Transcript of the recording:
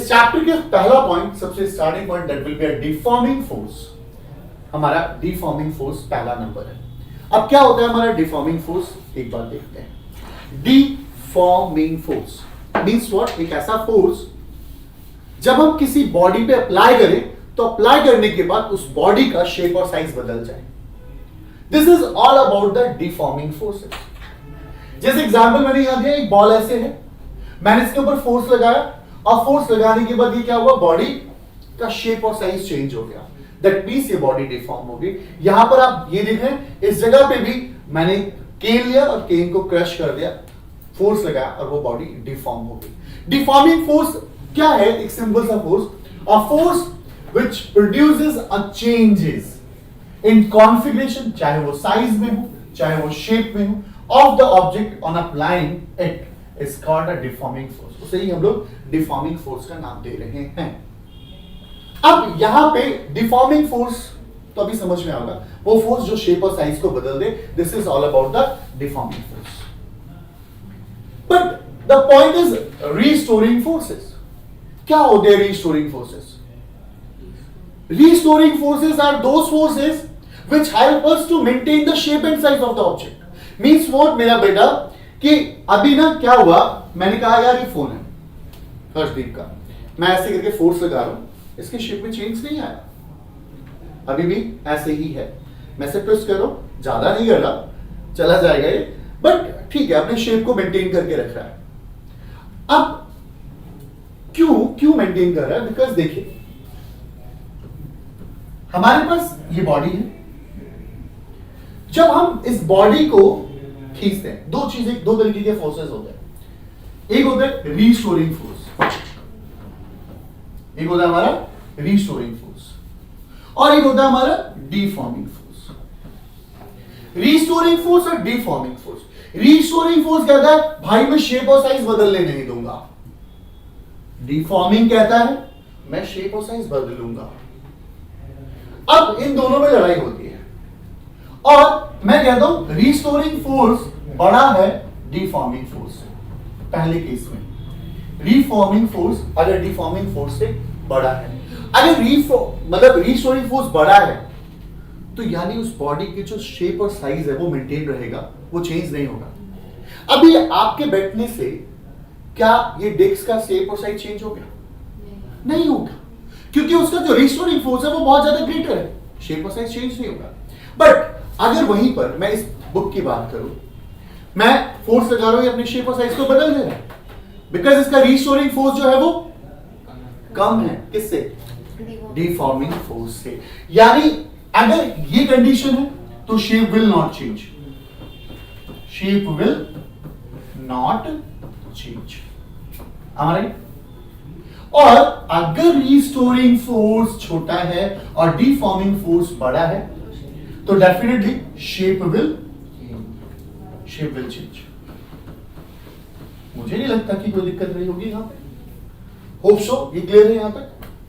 Chapter के पहला point, सबसे starting point, that will be a deforming force. हमारा डिफॉर्मिंग फोर्स पहला नंबर है। अब क्या होता है हमारा डिफॉर्मिंग फोर्स, एक बार देखते हैं। Deforming force means what? एक ऐसा फोर्स जब हम किसी बॉडी पे अप्लाई करें तो अप्लाई करने के बाद उस बॉडी का शेप और साइज बदल जाए। This is all about the deforming forces. जैसे एग्जांपल मैंने यहां दिया, एक बॉल ऐसे है, मैंने इसके ऊपर फोर्स लगाया और फोर्स लगाने के बाद ये क्या हुआ, बॉडी का शेप और साइज चेंज हो गया। दैट मींस ये बॉडी डिफॉर्म हो गई। यहां पर आप ये देखें, इस जगह पे भी मैंने केन लिया और केन को क्रश कर दिया, फोर्स लगाया और वो बॉडी डिफॉर्म हो गई। डिफॉर्मिंग फोर्स क्या है? एक सिंपल सा force, a force which produces a changes in configuration, चाहे वो साइज में हो चाहे वो शेप में हो, of the object on applying it is called a deforming force. उसे ही हम लोग डिफॉर्मिंग फोर्स का नाम दे रहे हैं। अब यहां पे डिफॉर्मिंग फोर्स तो अभी समझ में आएगा, वो फोर्स जो शेप और साइज को बदल दे। This is all about the deforming force. But the point is restoring forces. क्या होते हैं restoring forces? Restoring forces are those forces which help us to maintain the shape and size of the object. Means what मेरा बेटा, कि अभी ना क्या हुआ, मैंने कहा यार ये फोन है हर्षदीप का, मैं ऐसे करके फोर्स लगा रहा हूं, इसके शेप में चेंज नहीं आया, अभी भी ऐसे ही है। मैं से ट्विस्ट कर रहा हूं, ज्यादा नहीं कर रहा, चला जाएगा ये, बट ठीक है, अपने शेप को मेंटेन करके रख रहा है। अब क्यों मेंटेन कर रहा है? बिकॉज देखिए, हमारे पास ये बॉडी है, जब हम इस बॉडी को खींचते हैं, दो तरीके के फोर्सेस होते हैं। एक होता है रीस्टोरिंग फोर्स, एक होता है हमारा रीस्टोरिंग फोर्स, और एक होता है हमारा डिफॉर्मिंग फोर्स। रीस्टोरिंग फोर्स और डिफॉर्मिंग फोर्स। रीस्टोरिंग फोर्स कहता है भाई मैं शेप और साइज बदलने नहीं दूंगा, डिफॉर्मिंग कहता है मैं शेप और साइज बदलूंगा। अब इन दोनों में लड़ाई होती है और मैं कहता हूं रीस्टोरिंग फोर्स बड़ा है डिफॉर्मिंग फोर्स से। पहले केस में रीफॉर्मिंग फोर्स अगर डिफॉर्मिंग फोर्स से बड़ा है, अगर रीस्टोरिंग फोर्स बड़ा है तो यानी उस बॉडी की जो शेप और साइज है वो मेंटेन रहेगा, वो चेंज नहीं होगा। अभी आपके बैठने से क्या ये डेस्क का शेप और साइज चेंज हो गया? नहीं होगा, क्योंकि उसका जो रिस्टोरिंग फोर्स है वो बहुत ज्यादा ग्रेटर है, शेप और साइज चेंज नहीं होगा। बट अगर वहीं पर मैं इस बुक की बात करूं, मैं फोर्स लगा रहा हूं, अपने शेप और साइज को बदल दे रहा है, बिकॉज इसका रिस्टोरिंग फोर्स जो है वो कम है। किससे? डिफॉर्मिंग फोर्स से। यानी अगर ये कंडीशन है तो shape will not change, shape will not change. हमारे और अगर रीस्टोरिंग फोर्स छोटा है और डिफॉर्मिंग फोर्स बड़ा है तो डेफिनेटली शेप विल चेंज। मुझे नहीं लगता कि कोई दिक्कत नहीं होगी यहां पे। होप सो ये क्लियर है यहां तक।